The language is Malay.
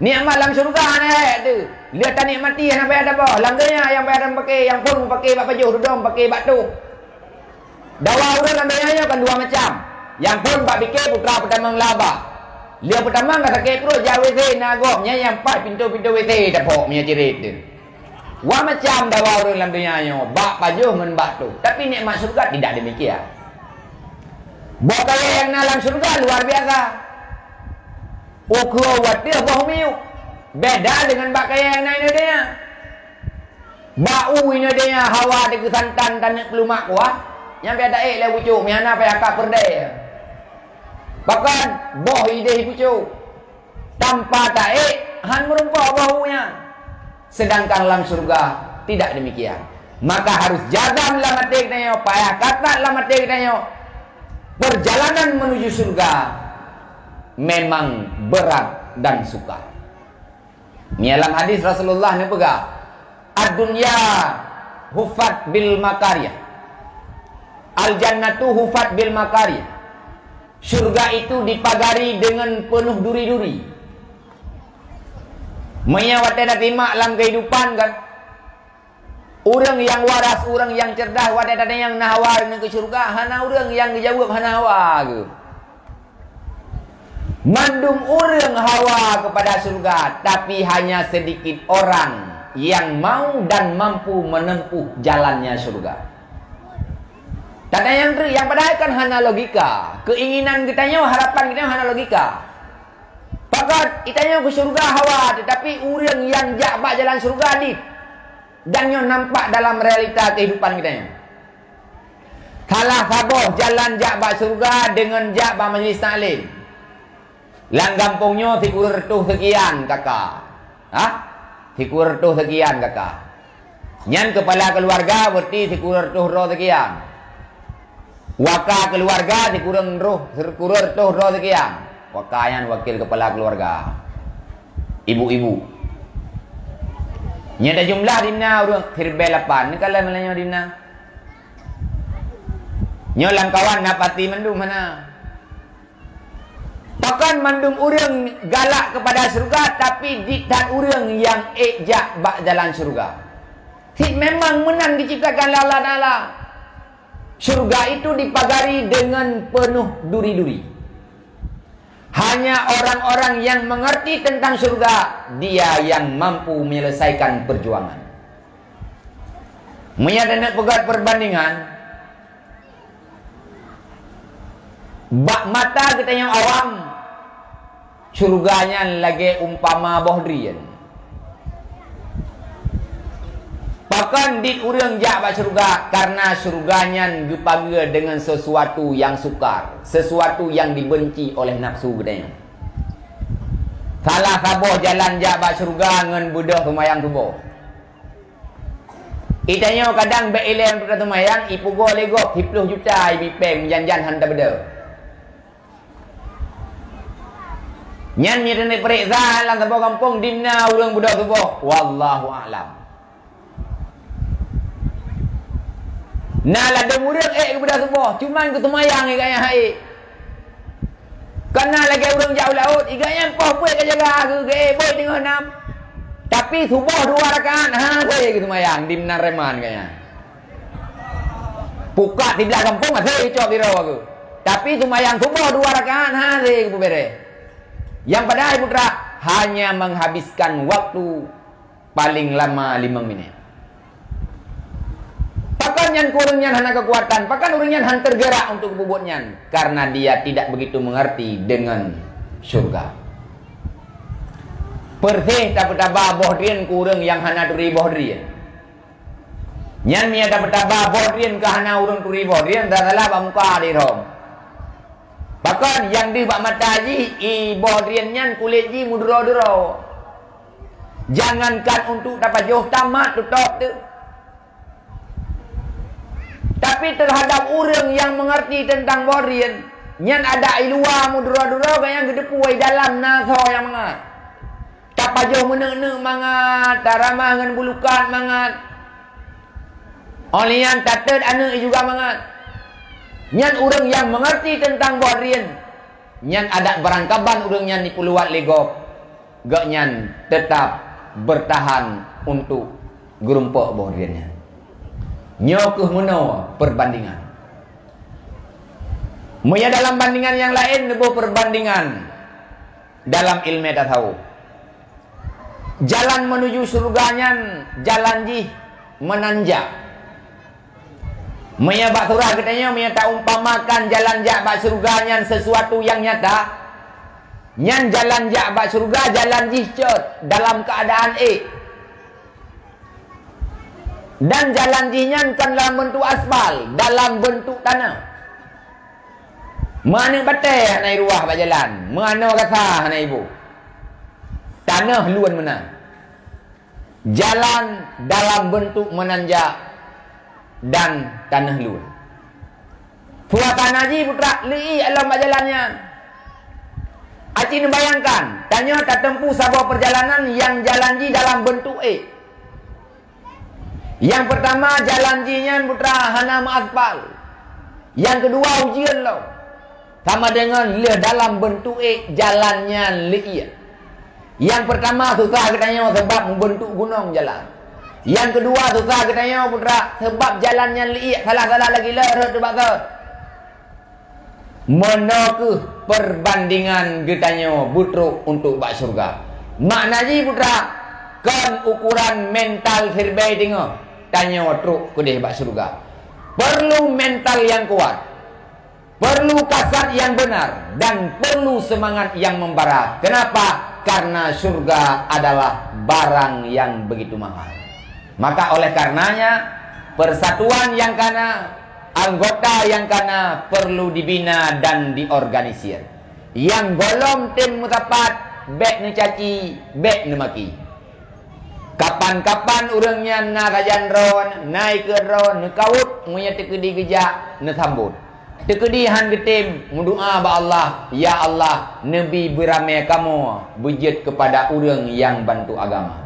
Nikmat dalam syurga ni tu. Dia tak nikmati yang sampai ada apa. Langkahnya yang bayar pakai, yang pun pakai bak baju dudung, pakai bak tu. Dawa orang langkahnya kan dua macam. Yang pun bak fikir putra pertama laba. Dia pertama kata ke perut jauh WC nagoknya yang 4 pintu-pintu WC dapok punya cerit tu. Wah macam dawa orang langkahnya bak baju men bak tu. Tapi nikmat syurga tidak demikian. Buat kaya yang dalam syurga luar biasa. Ukro watir boh miu. Beda dengan bak kaya yang naik dia. Bau ini dia hawa di kesantan tanah kelumak kuah. Yang beda le pucuk miana pa akak perdai. Bahkan boh ide pucuk. Tanpa taik han merumpah baunya. Sedangkan dalam surga tidak demikian. Maka harus jaga dalam hati kita payah kata dalam hati kita. Perjalanan menuju surga memang berat dan sukar. Dalam hadis Rasulullah ni pegang ad-dunya hufat bil makariyah, al-jannatu hufat bil makariyah. Surga itu dipagari dengan penuh duri-duri. Menyawat ada terima dalam kehidupan kan. Orang yang waras, orang yang cerdas, wadah ada yang nahawar dengan ke syurga, hana orang yang dijawab hana hawa ke. Mandum orang hawa kepada surga, tapi hanya sedikit orang yang mau dan mampu menempuh jalannya surga. Tak ada yang padahal kan hana logika. Keinginan kita nyo, harapan kita hana logika. Pakat kita nyo ke surga hawa, tetapi orang yang jakbak jalan surga di dan nyo nampak dalam realita kehidupan kita nyo. Kalah saboh jalan jakbak surga dengan jakbak majlis taklim. Lang kampungnya tikur tuh sekian kakak. Tikur tuh sekian kakak. Nyan kepala keluarga berarti tikur tuh roh sekian. Waka keluarga tikurang roh tuh roh sekian. Wakayan wakil kepala keluarga. Ibu-ibu. Nya ada jumlah dimna orang hirbel 8. Ni kalau melanya dimna. Nyo lang kawan napati mandum mana. Bahkan mandum orang galak kepada surga, tapi ditan orang yang ejak bak jalan surga. Memang menang diciptakan Allah Ta'ala. Surga itu dipagari dengan penuh duri-duri. Hanya orang-orang yang mengerti tentang surga, dia yang mampu menyelesaikan perjuangan. Menyadari pegat perbandingan, bak mata kita yang awam, surganya lagi umpama bohdrian. Bahkan di urang jak surga karena surganya dipaga dengan sesuatu yang sukar, sesuatu yang dibenci oleh nafsu gedenya. Salah saboh jalan jak surga dengan budak tumayang tubuh. Itanya kadang beilem budak tumayang ipugo legok 10 juta ibipeng janjan hantar beda. Nyan ni dene periksa lang saboh kampung dimna urang budak tubuh. Wallahu a'lam. Nah lah ada murid kepada semua. Cuman ke temayang iganya hai. Karena lagi orang jauh laut, iganya empah buat ke jaga ke boy tengah 6. Tapi subuh 2 rakaat, saya ke temayang di Menar Reman kayaknya. Pukat di belakang kampung saya cok di rawa aku. Tapi temayang subuh 2 rakaat, saya ke bere. Yang padahal putra hanya menghabiskan waktu paling lama 5 menit. Pakan yang kurangnya hanya kekuatan, pakan orangnya hanya tergerak untuk bubutnya karena dia tidak begitu mengerti dengan surga. Persih tak betapa bohdrian kurang yang hanya turi bohdrian. Nyan mia tak betapa bohdrian ke hanya urang turi bohdrian tak salah bamuka di rom. Bahkan yang di bak mata ji i bohdrian nyan kulit ji mudro-dro. Jangankan untuk dapat jauh tamat tutup tu. Tapi terhadap orang yang mengerti tentang bohdrian, nyan ada ilua mudro-dro yang gedepuai dalam naso yang mangat. Tak pajau menek-nek mangat, tak ramah dengan bulukan mangat. Oleh yang tatet anak juga mangat. Nyan orang yang mengerti tentang bohdrian, nyan ada berangkaban orang yang dipuluat legok. gaknyan tetap bertahan untuk gerumpuk bohriannya. Nyokuh meno perbandingan. Muya dalam bandingan yang lain nebo perbandingan dalam ilmu tasawuf. Jalan menuju surganya jalan jih menanjak. Muya bak surah katanya muya tak umpamakan jalan jak bak surganya sesuatu yang nyata. Nyan jalan jak bak surga jalan jih cot dalam keadaan dan jalan jinyan kan dalam bentuk aspal, dalam bentuk tanah. Mana batai naik ruah bak jalan, mana kata naik ibu. Tanah luan mana. Jalan dalam bentuk menanjak dan tanah luan. Puat tanah ji putra li alam bak jalannya. Aci bayangkan, tanya tak tempuh sebuah perjalanan yang jalan ji dalam bentuk Yang pertama jalan jinyan putra hana aspal. Yang kedua ujian lo. Sama dengan le dalam bentuk jalannya li'iyah. Yang pertama susah katanya sebab membentuk gunung jalan. Yang kedua susah katanya putra sebab jalannya li'iyah. Salah-salah lagi le terbaca. Menakeh perbandingan katanya butruk untuk bak surga. Maknanya putra kan ukuran mental terbaik tengok. Tanya truk kedih bak surga. Perlu mental yang kuat. Perlu kasat yang benar. Dan perlu semangat yang membara. Kenapa? Karena surga adalah barang yang begitu mahal. Maka oleh karenanya persatuan yang kana, anggota yang kana perlu dibina dan diorganisir. Yang golong tim mutapat, bek necaci, bek nemaki. Kapan-kapan urangnya na kajan ron, naik ke ron, nekawut, munya tekedi gejak, nesambut. Tekedi han getim, mendoa ba Allah, ya Allah, Nabi beramai kamu, bujit kepada urang yang bantu agama.